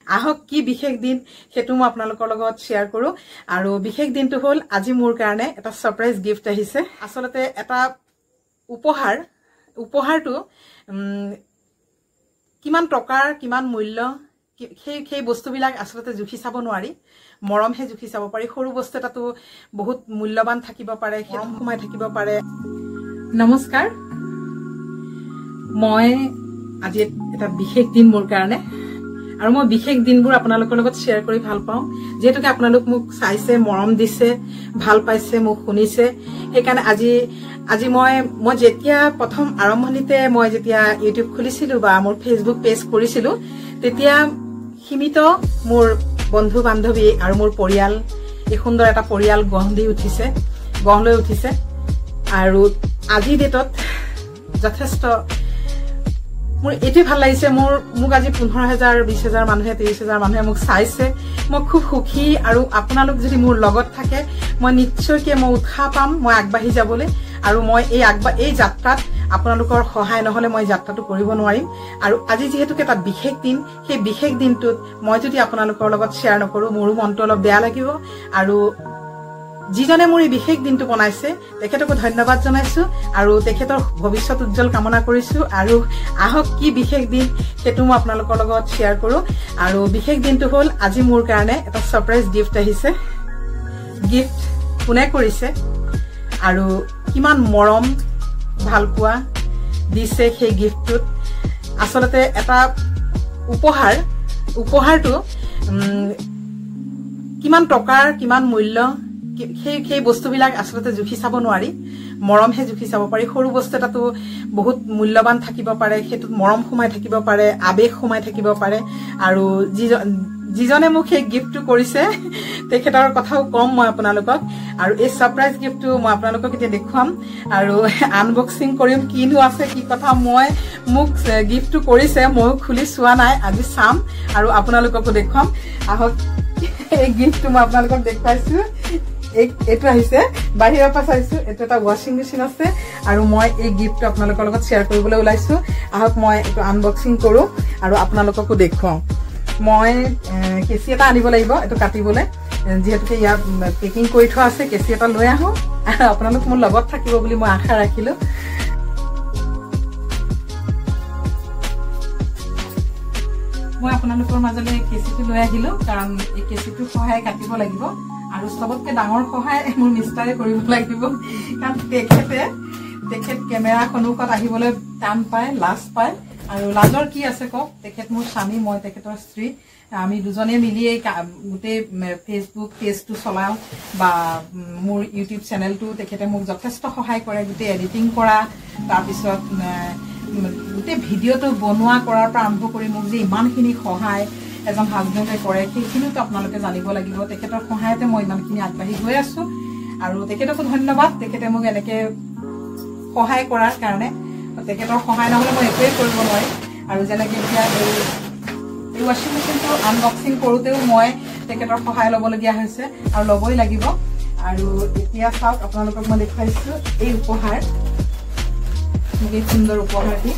আহক কি বিশেষ দিন সেটো মই আপোনালোকৰ লগত শেয়াৰ কৰো আৰু বিশেষ দিনটো হল আজি মোৰ কাৰণে এটা সাৰপ্ৰাইজ গিফট আহিছে আসলতে এটা উপহাৰটো কিমান টকাৰ কিমান মূল্য সেই বস্তুবিলাক আসলতে জুখি চাব নোৱাৰি মৰমহে জুখি চাব পাৰি সৰু বস্তু এটাটো বহুত মূল্যবান থাকিব পাৰে মৰম সোমাই থাকিব পাৰে নমস্কাৰ মই আজি এটা বিশেষ দিন মোৰ কাৰণে আৰু মই বিশেষ দিনবোৰ আপোনালোকৰ লগত শেয়াৰ কৰি ভাল পাওঁ যেহেতুকে আপোনালোক মোক চাইছে মৰম দিছে ভাল পাইছে মোক শুনিছে সেইকাৰণে আজি মই যেতিয়া প্ৰথম আৰম্ভণিতে মই যেতিয়া ইউটিউব খুলিছিলো বা মোৰ ফেসবুক পেজ কৰিছিলো তেতিয়া সীমিত মোৰ বন্ধু বান্ধৱী আৰু মোৰ পৰিয়াল এই সুন্দৰ এটা পৰিয়াল গঢ় লৈ উঠিছে আৰু আজি ডেটত যথেষ্ট মোৰ এটি ভাল লাগিছে মোক আজি 15000 20000 মানুহে 30000 মানুহে মোক চাইছে মই খুব সুখী আৰু আপোনালোক যদি মোৰ লগত থাকে মই নিশ্চয়কৈ মই উৎসাহ পাম মই আগবাঢ়ি যাবলৈ আৰু মই এই যাত্ৰাত আপোনালোকৰ সহায় নহলে মই যাত্ৰাটো কৰিব নোৱাৰিম আৰু আজি যেহেতু এটা বিশেষ দিন সেই বিশেষ দিনটোত মই যদি আপোনালোকৰ লগত শেয়াৰ নকৰো মোৰো মনটো অলপ বেয়া লাগিব আৰু যিজনে মোৰ এই বিশেষ দিনটো বনাইছে তেখেতক ধন্যবাদ জনাইছো আৰু তেখেতৰ ভৱিষ্যত উজ্জ্বল কামনা কৰিছো আৰু আহক কি বিশেষ দিন সেটো মই আপোনালোকৰ লগত শেয়াৰ কৰো আৰু বিশেষ দিনটো হল আজি মোৰ কাৰণে এটা সাৰপ্ৰাইজ গিফট আহিছে গিফট কোনে কৰিছে আৰু কিমান মৰম ভালপোৱা দিছে সেই গিফটটোত আসলতে এটা উপহাৰটো কিমান টকাৰ কিমান মূল্য সেই বস্তুবিলাক আসলতে জুখি চাব নোৱাৰি মৰমহে জুখি চাব পাৰি সৰু বস্তু এটাটো বহুত মূল্যবান থাকিব পাৰে হেতুত মৰম সোমাই থাকিব পাৰে আবেগ সোমাই থাকিব পাৰে আৰু যিজনে মোক সেই গিফটটো কৰিছে তেখেতৰ কথাও কম মই আপোনালোকক আৰু এই সাৰপ্ৰাইজ গিফটটো মই আপোনালোকক এতিয়া দেখুৱাম আৰু আনবক্সিং কৰিম কিনো আছে কি কথা মোক গিফটটো কৰিছে মই খুলি চোৱা নাই আজি চাম আৰু আপোনালোককো দেখুৱাম আহক এই গিফটটো মই আপোনালোকক দেখুৱাইছো এইটো আহিছে বাহিৰৰ পৰা চাইছো এইটো এটা ওয়াশিং মেচিন আছে আৰু মই এই গিফটটো আপোনালোকৰ লগত শেয়াৰ কৰিবলৈ ওলাইছো আহক মই এইটো আনবক্সিং কৰো আৰু আপোনালোককো দেখুৱাম মই কেচি এটা আনিব লাগিব এইটো কাটিবলৈ যেহেতু ইয়াত পেকিং কৰি থোৱা আছে কেচি এটা লৈ আহো আৰু আপোনালোক মোৰ লগত থাকিব বুলি মই আশা ৰাখিলো মই আপোনালোকৰ মাজলৈ কেচিটো লৈ আহিলো কাৰণ এই কেচিটো সহায় কাটিব লাগিব আৰু সবতকে ডাঙৰ সহায় মোৰ মিষ্টাৰে কৰিব লাগিব কাৰণ তেখেত কেমেৰা সন্মুখত আহিবলৈ টান পায় লাজ পায় আৰু লাজৰ কি আছে কওক তেখেত মোৰ স্বামী মই তেখেতৰ স্ত্ৰী আমি দুজনে মিলি এই গোটেই ফেসবুক পেজটো চলাও বা মোৰ ইউটিউব চেনেলটো তেখেতে মোক যথেষ্ট সহায় কৰে গোটেই এডিটিং কৰা তাৰ পিছত গোটেই ভিডিঅটো বনোৱা কৰাৰ পৰা আৰম্ভ কৰি মোক যে ইমানখিনি সহায় এজন হাজবেণ্ডে কৰে সেইখিনিতো আপোনালোকে জানিব লাগিব তেখেতৰ সহায়তে মই ইমানখিনি আগবাঢ়ি গৈ আছো আৰু তেখেতকো ধন্যবাদ তেখেতে মোক এনেকে সহায় কৰাৰ কাৰণে তেখেতৰ সহায় নহলে মই একোৱে কৰিব নোৱাৰিম আৰু যেনেকৈ এতিয়া এই ওয়াশিং মেচিনটো আনবক্সিং কৰোতেও মই তেখেতৰ সহায় ল'বলগীয়া হৈছে আৰু ল'বই লাগিব আৰু এতিয়া চাওক আপোনালোকক মই দেখুৱাইছো এই উপহাৰ এই সুন্দৰ উপহাৰটি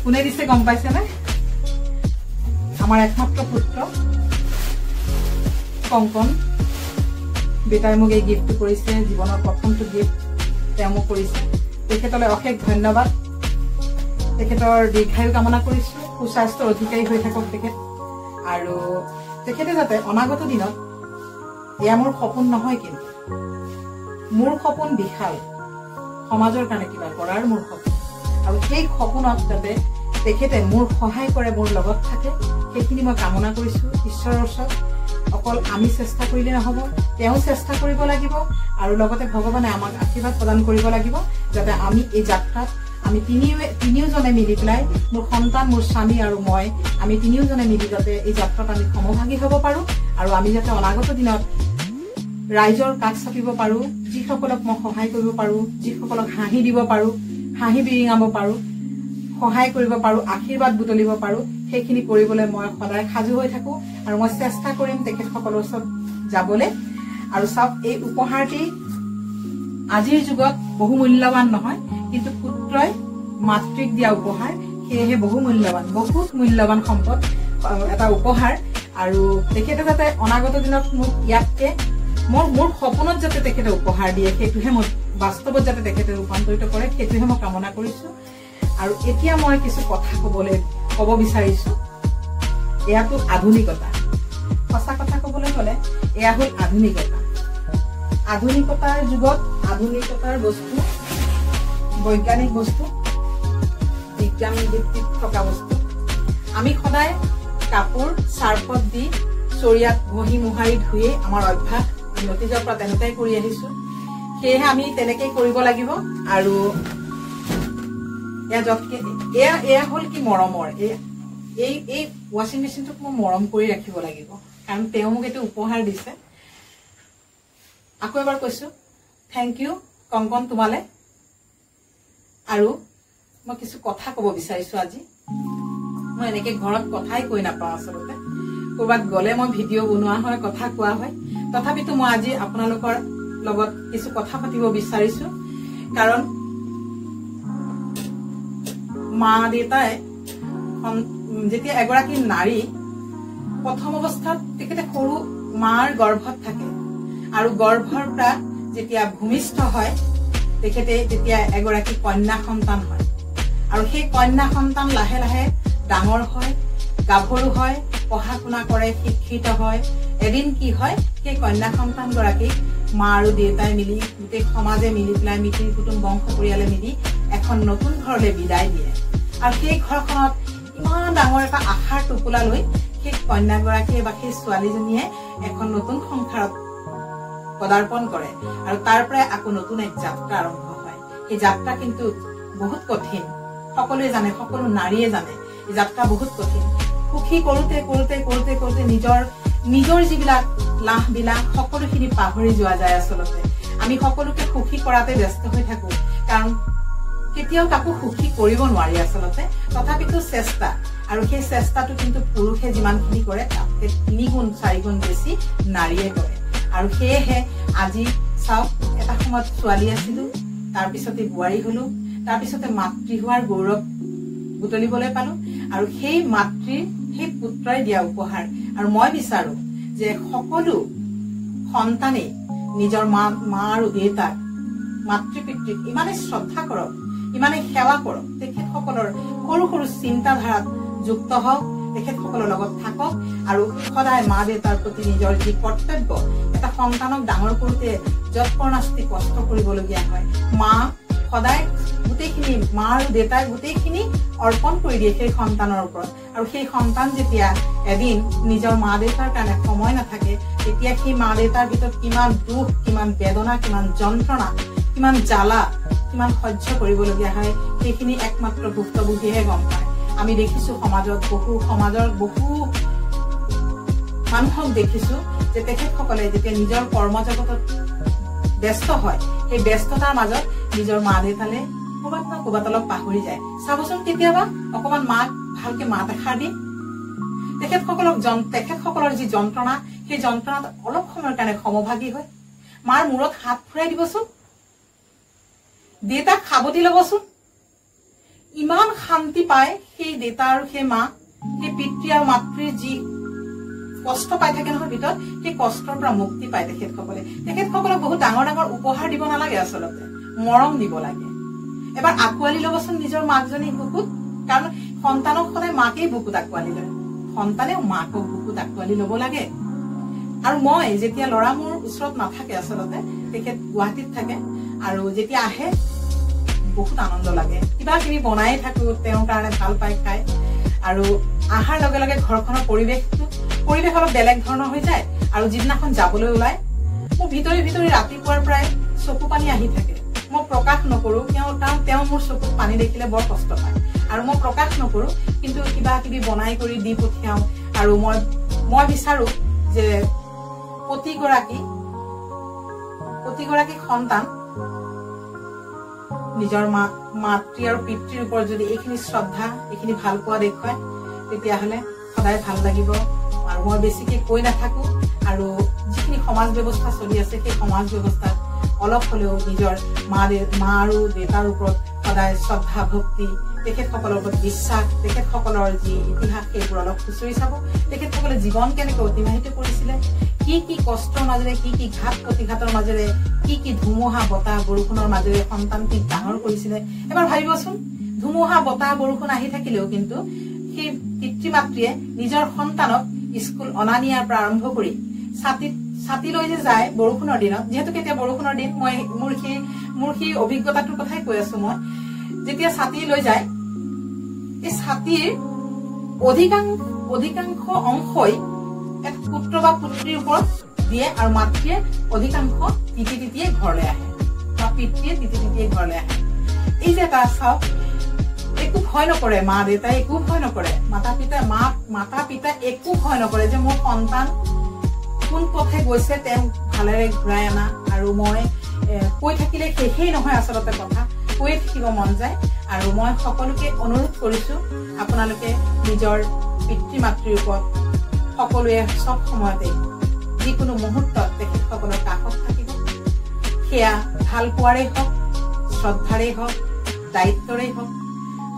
কোনে দিছে গম পাইছেনে আমাৰ একমাত্ৰ পুত্ৰ কঙ্কন বেটাই মোক এই গিফট কৰিছে জীৱনৰ প্ৰথমটো গিফট তেওঁ মোক কৰিছে তেখেতলৈ অশেষ ধন্যবাদ তেখেতৰ দীৰ্ঘায়ু কামনা কৰিছো সুস্বাস্থ্যৰ অধিকাৰী হৈ থাকক তেখেত আৰু তেখেতে যাতে অনাগত দিনত এয়া মোৰ সপোন নহয় কিন্তু মোৰ সপোন বিশাল সমাজৰ কাৰণে কিবা কৰাৰ মোৰ সপোন আৰু সেই সপোনত যাতে তেখেতে মোৰ সহায় কৰে মোৰ লগত থাকে সেইখিনি মই কামনা কৰিছো ঈশ্বৰৰ ওচৰত অকল আমি চেষ্টা কৰিলে নহব তেওঁ চেষ্টা কৰিব লাগিব আৰু লগতে ভগৱানে আমাক আশীৰ্বাদ প্ৰদান কৰিব লাগিব যাতে আমি এই যাত্ৰাত আমি তিনিওজনে মিলি পেলাই মোৰ সন্তান মোৰ স্বামী আৰু মই আমি তিনিওজনে মিলি যাতে এই যাত্ৰাত আমি সমভাগী হ'ব পাৰো আৰু আমি যাতে অনাগত দিনত ৰাইজৰ কাষ চাপিব পাৰো যিসকলক মই সহায় কৰিব পাৰো যিসকলক হাঁহি দিব পাৰো হাঁহি বিৰিঙাব পাৰো সহায় কৰিব পাৰো আশীৰ্বাদ বুটলিব পাৰো সেইখিনি কৰিবলৈ মই সদায় সাজু হৈ থাকো আৰু মই চেষ্টা কৰিম তেখেতসকলৰ ওচৰত যাবলৈ আৰু সব এই উপহাৰটি আজিৰ যুগত বহু মূল্যৱান নহয় কিন্তু পুত্ৰই মাতৃক দিয়া উপহাৰ সেয়েহে বহু মূল্যৱান বহুত মূল্যৱান সম্পদ এটা উপহাৰ আৰু তেখেতে যাতে অনাগত দিনত মোক ইয়াতকে মোৰ সপোনত যাতে তেখেতে উপহাৰ দিয়ে সেইটোহে মই বাস্তৱত যাতে তেখেতে ৰূপান্তৰিত কৰে সেইটোহে মই কামনা কৰিছো আৰু এতিয়া মই কিছু কথা ক'ব বিচাৰিছো এয়াতো আধুনিকতা সঁচা কথা ক'বলৈ গ'লে এয়া হ'ল আধুনিকতাৰ যুগত আধুনিকতাৰ বস্তু বৈজ্ঞানিক বস্তু বিজ্ঞান ভিত্তিত থকা বস্তু আমি সদায় কাপোৰ চাৰ্ফত দি চৰিয়াত ঘঁহি মোহাৰি ধুয়ে আমাৰ অভ্যাস আমি অতীজৰ পৰা তেনেকৈ কৰি আহিছো সেয়েহে আমি তেনেকৈ কৰিব লাগিব আৰু এয়া হ'ল কি মৰমৰ এই ৱাশ্বিং মেচিনটোক মই মৰম কৰি ৰাখিব লাগিব কাৰণ তেওঁ মোক এইটো উপহাৰ দিছে আকৌ এবাৰ কৈছো থেংক ইউ কংকন তোমালে আৰু মই কিছু কথা ক'ব বিচাৰিছো আজি মই এনেকৈ ঘৰত কথাই কৈ নাপাওঁ আচলতে ক'ৰবাত গ'লে মই ভিডিঅ' বনোৱা হয় কথা কোৱা হয় তথাপিতো মই আজি আপোনালোকৰ লগত কিছু কথা পাতিব বিচাৰিছো কাৰণ মা দেউতাই যেতিয়া এগৰাকী নাৰী প্ৰথম অৱস্থাত তেখেতে সৰু মাৰ গৰ্ভত থাকে আৰু গৰ্ভৰ পৰা যেতিয়া ভূমিষ্ঠ হয় তেখেতে তেতিয়া এগৰাকী কন্যা সন্তান হয় আৰু সেই কন্যা সন্তান লাহে লাহে ডাঙৰ হয় গাভৰু হয় পঢ়া শুনা কৰে শিক্ষিত হয় এদিন কি হয় সেই কন্যা সন্তান গৰাকী মা আৰু দেউতাই মিলি গোটেই সমাজে মিলি পেলাই মিতিৰ কুটুম বংশ পৰিয়ালে মিলি এখন নতুন ঘৰলৈ বিদায় দিয়ে আৰু সেই ঘৰখনত ইমান ডাঙৰ এটা আশাৰ টোপোলা লৈ সেই কন্যাগৰাকীয়ে বা সেই ছোৱালীজনীয়ে এখন নতুন সংসাৰত পদাৰ্পণ কৰে আৰু তাৰ পৰাই আকৌ নতুন এক যাত্ৰা আৰম্ভ হয় এই যাত্ৰা কিন্তু বহুত কঠিন সকলোৱে জানে সকলো নাৰীয়ে জানে এই যাত্ৰা বহুত কঠিন সুখী কৰোঁতে কৰোঁতে কৰোঁতে কৰোঁতে নিজৰ যিবিলাক লাহ বিলাস সকলোখিনি পাহৰি যোৱা যায় আচলতে আমি সকলোকে সুখী কৰাতে ব্যস্ত হৈ থাকো কাৰণ কেতিয়াও কাকো সুখী কৰিব নোৱাৰি আচলতে তথাপিতো চেষ্টা আৰু সেই চেষ্টাটো কিন্তু পুৰুষে যিমানখিনি কৰে তাতকৈ 3 গুণ 4 গুণ বেছি নাৰীয়ে কৰে আৰু সেয়েহে আজি চাওক এটা সময়ত ছোৱালী আছিলো তাৰপিছতে বোৱাৰী হলো তাৰপিছতে মাতৃ হোৱাৰ গৌৰৱ বুটলিবলৈ পালো আৰু সেই মাতৃৰ সেই পুত্ৰই দিয়া উপহাৰ আৰু মই বিচাৰো যে সকলো সন্তানে নিজৰ মা আৰু দেউতাক মাতৃ পিতৃক ইমানে শ্ৰদ্ধা কৰক ইমানে সেৱা কৰক তেখেতসকলৰ সৰু সৰু চিন্তাধাৰাত যুক্ত হওক তেখেতসকলৰ লগত থাকক আৰু সদায় মা দেউতাৰ প্ৰতি নিজৰ যি কৰ্তব্য এটা সন্তানক ডাঙৰ কৰোঁতে যৎপৰনাস্তি কষ্ট কৰিবলগীয়া হয় মা সদায় গোটেইখিনি মা আৰু দেউতাই গোটেইখিনি অৰ্পণ কৰি দিয়ে সেই সন্তানৰ ওপৰত আৰু সেই সন্তান যেতিয়া এদিন নিজৰ মা দেউতাৰ কাৰণে সময় নাথাকে তেতিয়া সেই মা দেউতাৰ ভিতৰত কিমান দুখ কিমান বেদনা কিমান যন্ত্ৰণা কিমান জ্বালা কিমান সহ্য কৰিবলগীয়া হয় সেইখিনি একমাত্ৰ ভুক্তভোগীহে গম পায় আমি দেখিছো সমাজৰ বহু মানুহক দেখিছো যে তেখেতসকলে যেতিয়া নিজৰ কৰ্মজগতত ব্যস্ত হয় সেই ব্যস্ততাৰ মাজত নিজৰ মা দেউতালে ক'ৰবাত অলপ পাহৰি যায় চাবচোন কেতিয়াবা অকমান মাক ভালকে মাত এষাৰ দি তেখেতসকলৰ যি যন্ত্ৰণা সেই যন্ত্ৰণাত অলপ সময়ৰ কাৰণে সমভাগী হয় মাৰ মূৰত হাত ফুৰাই দিবচোন দেউতাক সাৱটি ল'বচোন ইমান শান্তি পায় সেই দেউতা আৰু সেই মা সেই পিতৃ আৰু মাতৃৰ যি কষ্ট পাই থাকে নহয় ভিতৰত সেই কষ্টৰ পৰা মুক্তি পায় তেখেতসকলক বহুত ডাঙৰ ডাঙৰ উপহাৰ দিব নালাগে আচলতে মৰম দিব লাগে এবাৰ আঁকোৱালি ল'বচোন নিজৰ মাকজনীক বুকুত কাৰণ সন্তানক সদায় মাকেই বুকুত আঁকোৱালি লয় সন্তানেও মাকক বুকুত আঁকোৱালি ল'ব লাগে আৰু মই যেতিয়া ল'ৰা মোৰ ওচৰত নাথাকে আচলতে তেখেত গুৱাহাটীত থাকে আৰু যেতিয়া আহে বহুত আনন্দ লাগে কিবা কিবি বনাই থাকো তেওঁৰ কাৰণে ভাল পাই খাই আৰু আহাৰ লগে লগে ঘৰখনৰ পৰিৱেশ অলপ বেলেগ ধৰণৰ হৈ যায় আৰু যিদিনাখন যাবলৈ ওলাই মোৰ ভিতৰি ৰাতিপুৱাৰ পৰাই চকু পানী আহি থাকে মই প্ৰকাশ নকৰো কাৰণ তেওঁ মোৰ চকুত পানী দেখিলে বৰ কষ্ট পায় আৰু মই প্ৰকাশ নকৰো কিন্তু কিবা কিবি বনাই কৰি দি পঠিয়াও আৰু মই বিচাৰো যে প্ৰতিগৰাকী সন্তান নিজৰ মাতৃ আৰু পিতৃৰ ওপৰত যদি এইখিনি শ্ৰদ্ধা এইখিনি ভাল পোৱা দেখুৱায় তেতিয়াহ'লে সদায় ভাল লাগিব আৰু মই বেছিকৈ কৈ নাথাকো আৰু যিখিনি সমাজ ব্যৱস্থা চলি আছে সেই সমাজ ব্যৱস্থাত অলপ হ'লেও নিজৰ মা আৰু দেউতাৰ ওপৰত সদায় শ্ৰদ্ধা ভক্তি তেখেতসকলৰ ওপৰত বিশ্বাস তেখেতসকলৰ যি ইতিহাস সেইবোৰ অলপ খুচৰি চাব তেখেতসকলে জীৱন কেনেকৈ অতিবাহিত কৰিছিলে কি কষ্টৰ মাজেৰে কি ঘাত প্ৰতিঘাতৰ মাজেৰে কি ধুমুহা বতাহ বৰষুণৰ মাজেৰে সন্তানটিক ডাঙৰ কৰিছিলে এবাৰ ভাবিবচোন ধুমুহা বতাহ বৰষুণ আহি থাকিলেও কিন্তু সেই পিতৃ মাতৃয়ে নিজৰ সন্তানক স্কুল অনা নিয়াৰ পৰা আৰম্ভ কৰি ছাতি লৈ যে যায় বৰষুণৰ দিনত যেহেতু কেতিয়া বৰষুণৰ দিন মই মোৰ সেই অভিজ্ঞতাটোৰ কথাই কৈ আছো মই যেতিয়া ছাতি লৈ যায় এই ছাতিৰ অধিকাংশ অংশই এক পুত্ৰ বা পুত্ৰীৰ ওপৰত দিয়ে আৰু মাতৃয়ে অধিকাংশ তিতিয়ে ঘৰলৈ আহে বা পিতৃয়ে তিতিয়ে ঘৰলৈ আহে এই যে এটা চাওক একো ভয় নকৰে মা দেউতাই একো ভয় নকৰে মাতা পিতা একো ভয় নকৰে যে মোৰ সন্তান কোন পথে গৈছে তেওঁ ভালেৰে ঘূৰাই অনা আৰু মই কৈ থাকিলে শেষেই নহয় আচলতে কথা কৈ থাকিব মন যায় আৰু মই সকলোকে অনুৰোধ কৰিছো আপোনালোকে নিজৰ পিতৃ মাতৃৰ ওপৰত সকলোৱে সব সময়তে যিকোনো মুহূৰ্তত তেখেতসকলৰ কাষত থাকিব সেয়া ভাল পোৱাৰেই হওক শ্ৰদ্ধাৰেই হওক দায়িত্বৰেই হওক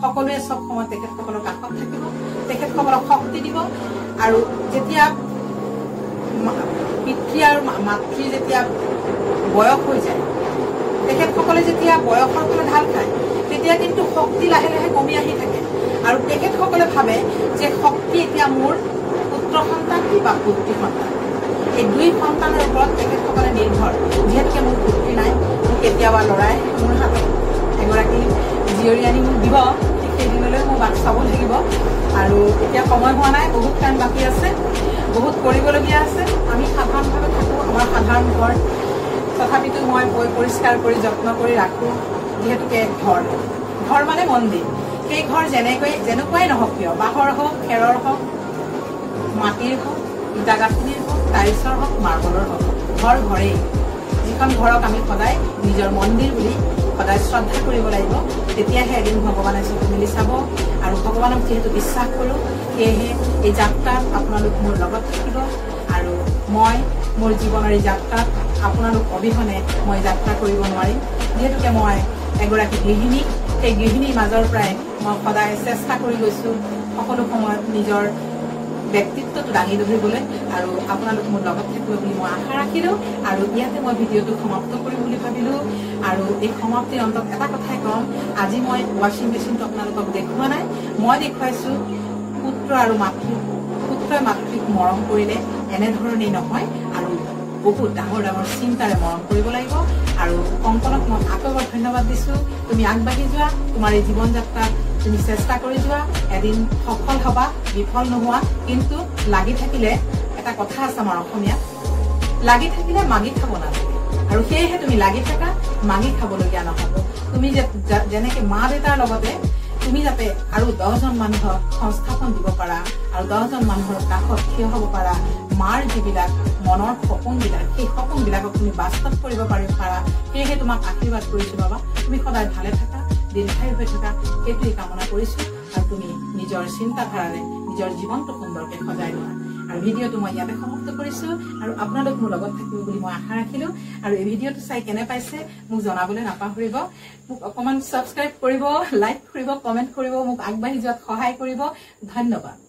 সকলোৱে সব সময় তেখেতসকলৰ কাষত থাকিব তেখেতসকলক শক্তি দিব আৰু যেতিয়া পিতৃ আৰু মাতৃ যেতিয়া বয়স হৈ যায় তেখেতসকলে যেতিয়া বয়সৰ ফালে ঢাল খায় তেতিয়া কিন্তু শক্তি লাহে লাহে কমি আহি থাকে আৰু তেখেতসকলে ভাবে যে শক্তি এতিয়া মোৰ পুত্ৰ সন্তান বা পুত্ৰী সন্তান এই দুই সন্তানৰ ওপৰত তেখেতসকলে নিৰ্ভৰ যিহেতুকে মোৰ পুত্ৰী নাই মোক কেতিয়াবা লৰাই মোৰ হাতত এগৰাকী জীয়ৰী আনি মোক দিব সেইদিনলৈ মই বাট চাব লাগিব আৰু এতিয়া সময় হোৱা নাই বহুত কাম বাকী আছে বহুত কৰিবলগীয়া আছে আমি সাধাৰণভাৱে থাকোঁ আমাৰ সাধাৰণ ঘৰ তথাপিতো মই পৰিষ্কাৰ কৰি যত্ন কৰি ৰাখোঁ যিহেতুকে ঘৰ মানে মন্দিৰ সেই ঘৰ যেনেকুৱাই নহওক কিয় বাঁহৰ হওক খেৰৰ হওক মাটিৰ হওক ইটা গাঁথনিৰ হওক টাইলছৰ হওক মাৰ্বলৰ হওক ঘৰেই যিখন ঘৰক আমি সদায় নিজৰ মন্দিৰ বুলি সদায় শ্ৰদ্ধা কৰিব লাগিব তেতিয়াহে এদিন ভগৱানে চকু মেলি চাব আৰু ভগৱানক যিহেতু বিশ্বাস কৰোঁ সেয়েহে এই যাত্ৰাত আপোনালোক মোৰ লগত থাকিব আৰু মই মোৰ জীৱনৰ এই যাত্ৰাত আপোনালোক অবিহনে মই যাত্ৰা কৰিব নোৱাৰিম যিহেতুকে মই এগৰাকী গৃহিণী সেই গৃহিণীৰ মাজৰ পৰাই মই সদায় চেষ্টা কৰি গৈছোঁ সকলো সময়ত নিজৰ ব্যক্তিত্বটো দাঙি ধৰিবলৈ আৰু আপোনালোক মোৰ লগত থাকিব বুলি মই আশা ৰাখিলোঁ আৰু ইয়াতে মই ভিডিঅ'টো সমাপ্ত কৰিম বুলি ভাবিলোঁ আৰু এই সমাপ্তিৰ অন্তত এটা কথাই ক'ম আজি মই ৱাশ্বিং মেচিনটো আপোনালোকক দেখুওৱা নাই মই দেখুৱাইছোঁ পুত্ৰই মাতৃক মৰম কৰিলে এনেধৰণেই নহয় আৰু বহুত ডাঙৰ চিন্তাৰে মৰম কৰিব লাগিব আৰু কংকনক মই আকৌ এবাৰ ধন্যবাদ দিছোঁ তুমি আগবাঢ়ি যোৱা তোমাৰ এই জীৱন যাত্ৰাত তুমি চেষ্টা কৰি যোৱা এদিন সফল হবা বিফল নোহোৱা কিন্তু লাগি থাকিলে এটা কথা আছে আমাৰ অসমীয়াত লাগি থাকিলে মাগি খাব নালাগে আৰু সেয়েহে তুমি লাগি থাকা মাগি খাবলগীয়া নহ'ব তুমি যেনেকে মা দেউতাৰ লগতে তুমি যাতে আৰু 10জন মানুহক সংস্থাপন দিব পাৰা আৰু 10জন মানুহৰ কাষত থিয় হ'ব পাৰা মাৰ যিবিলাক মনৰ সপোনবিলাক সেই সপোনবিলাকক তুমি বাস্তৱ কৰিব পাৰা সেয়েহে তোমাক আশীৰ্বাদ কৰিছোঁ বাবা তুমি সদায় ভালে থাকা দীৰ্ঘায়ু হৈ থকা সেইটোৱে কামনা কৰিছোঁ আৰু তুমি নিজৰ চিন্তাধাৰাৰে নিজৰ জীৱনটো সুন্দৰকৈ সজাই লোৱা আৰু ভিডিঅ'টো মই ইয়াতে সমাপ্ত কৰিছোঁ আৰু আপোনালোক মোৰ লগত থাকিব বুলি মই আশা ৰাখিলোঁ আৰু এই ভিডিঅ'টো চাই কেনে পাইছে মোক জনাবলৈ নাপাহৰিব মোক অকণমান ছাবস্ক্ৰাইব কৰিব লাইক কৰিব কমেণ্ট কৰিব মোক আগবাঢ়ি যোৱাত সহায় কৰিব ধন্যবাদ।